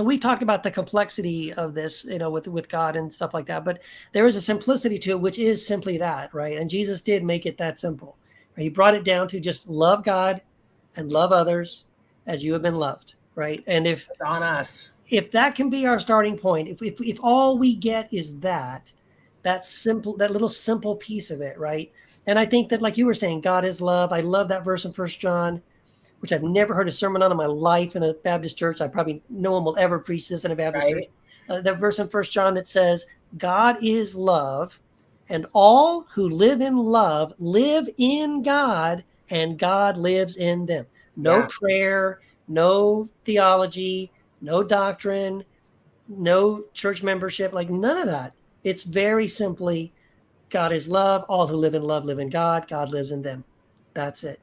we talked about the complexity of this, with God and stuff like that, but there is a simplicity to it, which is simply that, right? And Jesus did make it that simple. Right? He brought it down to just love God and love others as you have been loved, right? And if
It's on us.
that can be our starting point, if all we get is that simple, that little simple piece of it, right? And I think that, like you were saying, God is love. I love that verse in 1 John, which I've never heard a sermon on in my life in a Baptist church. No one will ever preach this in a Baptist church.
Right?
That verse in 1 John that says, God is love, and all who live in love live in God, and God lives in them. No
Yeah.
prayer, no theology, no doctrine, no church membership, like none of that. It's very simply, God is love. All who live in love live in God. God lives in them. That's it.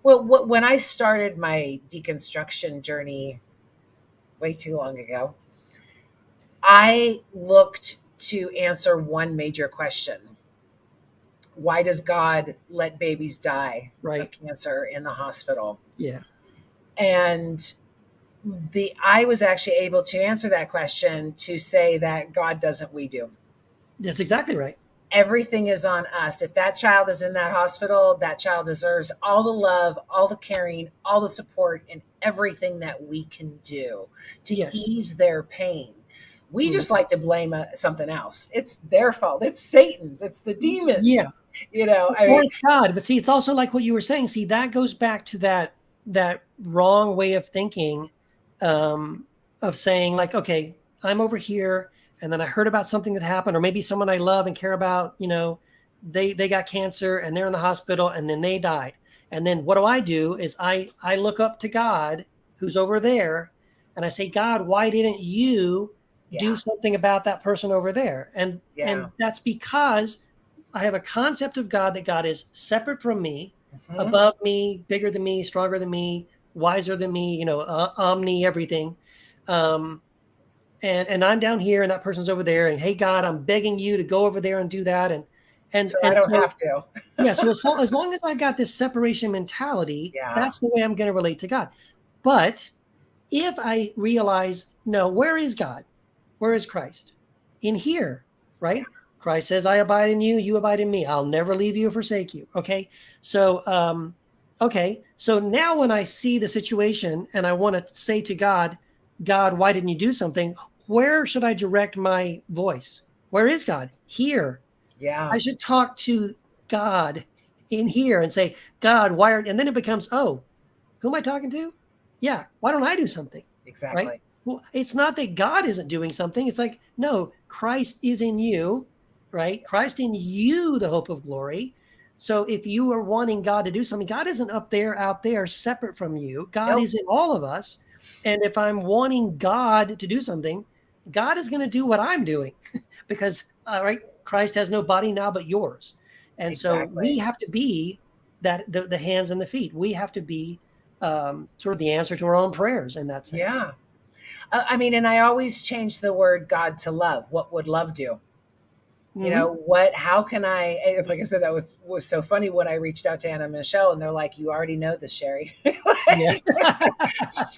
Well, when I started my deconstruction journey way too long ago, I looked to answer one major question. Why does God let babies die of
Right.
cancer in the hospital?
Yeah.
And I was actually able to answer that question to say that God doesn't, we do.
That's exactly right.
Everything is on us. If that child is in that hospital, that child deserves all the love, all the caring, all the support, and everything that we can do to
Yes.
ease their pain. We just like to blame something else. It's their fault. It's Satan's. It's the demons.
Yeah.
Or
it's God. But see, it's also like what you were saying. See, that goes back to that wrong way of thinking, of saying like, okay, I'm over here, and then I heard about something that happened, or maybe someone I love and care about, they got cancer and they're in the hospital and then they died. And then what do? Is I look up to God who's over there and I say, God, why didn't you do
Yeah.
something about that person over there?
Yeah.
And that's because I have a concept of God, that God is separate from me,
Mhm.
above me, bigger than me, stronger than me, wiser than me, omni everything. Um, and I'm down here and that person's over there. And hey, God, I'm begging you to go over there and do that.
So I don't
So
have to.
yeah, so as long as I got this separation mentality,
Yeah.
that's the way I'm going to relate to God. But if I realized, no, where is God? Where is Christ? In here,
Yeah.
right? Christ says, I abide in you, you abide in me. I'll never leave you or forsake you. Okay. So, So now when I see the situation and I want to say to God, God, why didn't you do something? Where should I direct my voice? Where is God? Here.
Yeah.
I should talk to God in here and say, God, why are, and then it becomes, oh, who am I talking to? Yeah, why don't I do something? Right?
Exactly.
Well, it's not that God isn't doing something. It's like, no, Christ is in you, right? Christ in you, the hope of glory. So if you are wanting God to do something, God isn't up there, out there, separate from you. God
Nope.
is in all of us. And if I'm wanting God to do something, God is going to do what I'm doing because, right, Christ has no body now but yours. And so we
Exactly.
have to be the hands and the feet. We have to be sort of the answer to our own prayers in that sense.
Yeah. I mean, and I always change the word God to love. What would love do?
Mm-hmm.
How can like I said, that was so funny when I reached out to Anna and Michelle and they're like, you already know this, Sheri.
Yeah.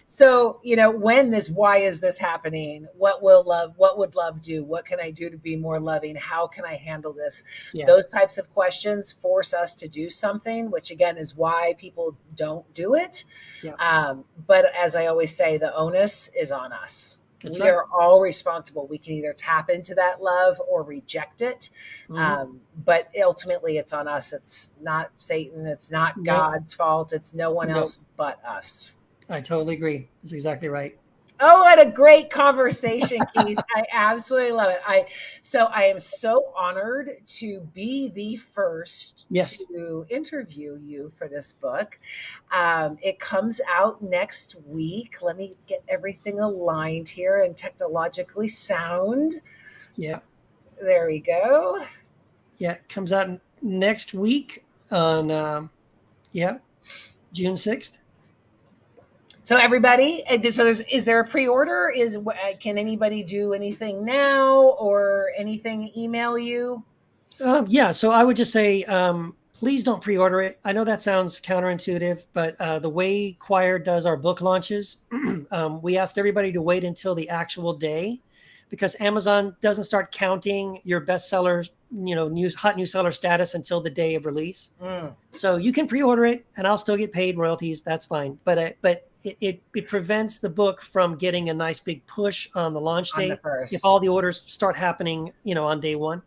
So, when why is this happening? What would love do? What can I do to be more loving? How can I handle this?
Yeah.
Those types of questions force us to do something, which again is why people don't do it.
Yeah.
But as I always say, the onus is on us.
That's
We
right.
are all responsible. We can either tap into that love or reject it.
Mm-hmm.
But ultimately, it's on us. It's not Satan. It's not
Nope.
God's fault. It's no one
Nope.
else but us.
I totally agree. That's exactly right.
Oh, what a great conversation, Keith. I absolutely love it. I am so honored to be the first
Yes.
to interview you for this book. It comes out next week. Let me get everything aligned here and technologically sound.
Yeah.
There we go.
Yeah. It comes out next week on, June 6th.
So everybody, is there a pre-order? Can anybody do anything now or anything email you?
Yeah. So I would just say, please don't pre-order it. I know that sounds counterintuitive, but the way Choir does our book launches, we asked everybody to wait until the actual day because Amazon doesn't start counting your bestsellers, hot new seller status until the day of release.
Mm,
So you can pre-order it, and I'll still get paid royalties. That's fine. But it prevents the book from getting a nice big push on the launch
on the
date if
first.
all the orders start happening, on day one.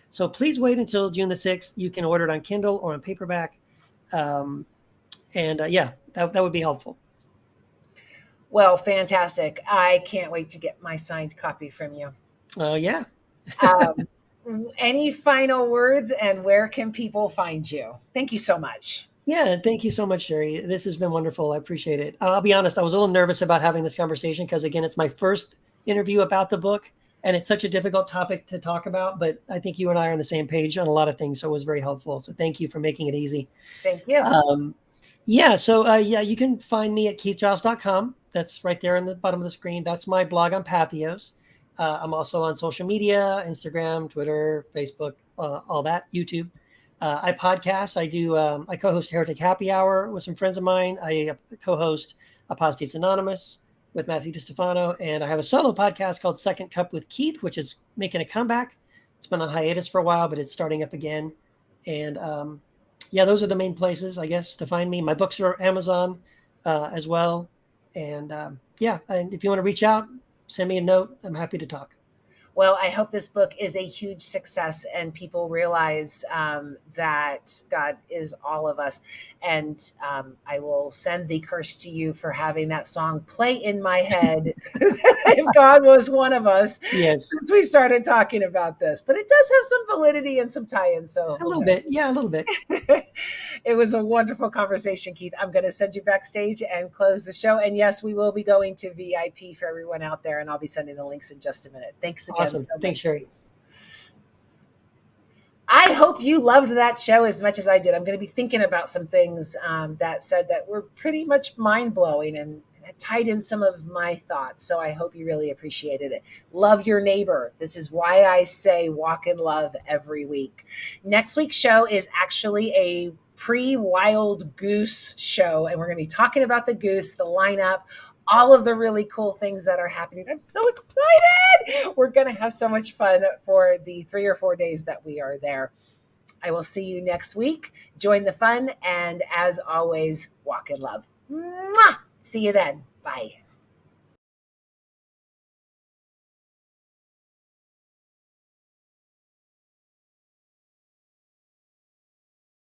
So please wait until June the 6th. You can order it on Kindle or on paperback. That would be helpful.
Well, fantastic. I can't wait to get my signed copy from you.
Yeah.
Um, any final words and where can people find you? Thank you so much.
Yeah, thank you so much, Sheri. This has been wonderful. I appreciate it. I'll be honest, I was a little nervous about having this conversation because, again, it's my first interview about the book, and it's such a difficult topic to talk about. But I think you and I are on the same page on a lot of things, so it was very helpful. So thank you for making it easy.
Thank you.
You can find me at keithgiles.com. That's right there on the bottom of the screen. That's my blog on Patheos. I'm also on social media, Instagram, Twitter, Facebook, all that, YouTube. I podcast. I co-host Heretic Happy Hour with some friends of mine. I co-host Apostates Anonymous with Matthew DiStefano. And I have a solo podcast called Second Cup with Keith, which is making a comeback. It's been on hiatus for a while, but it's starting up again. And those are the main places, I guess, to find me. My books are Amazon as well. And and if you want to reach out, send me a note. I'm happy to talk.
Well, I hope this book is a huge success and people realize that God is all of us. And I will send the curse to you for having that song play in my head if God was one of us
Yes.
since we started talking about this. But it does have some validity and some tie-in, so
A
who
little bit.
knows?
Yeah, a little bit.
It was a wonderful conversation, Keith. I'm going to send you backstage and close the show. And yes, we will be going to VIP for everyone out there, and I'll be sending the links in just a minute. Thanks again
Awesome.
so
Thanks,
much.
Sheri.
I hope you loved that show as much as I did. I'm going to be thinking about some things that said that were pretty much mind blowing and tied in some of my thoughts. So I hope you really appreciated it. Love your neighbor. This is why I say walk in love every week. Next week's show is actually a pre-wild goose show, and we're going to be talking about the goose, the lineup, all of the really cool things that are happening. I'm so excited. We're going to have so much fun for the 3 or 4 days that we are there. I will see you next week. Join the fun. And as always, walk in love. Mwah! See you then. Bye.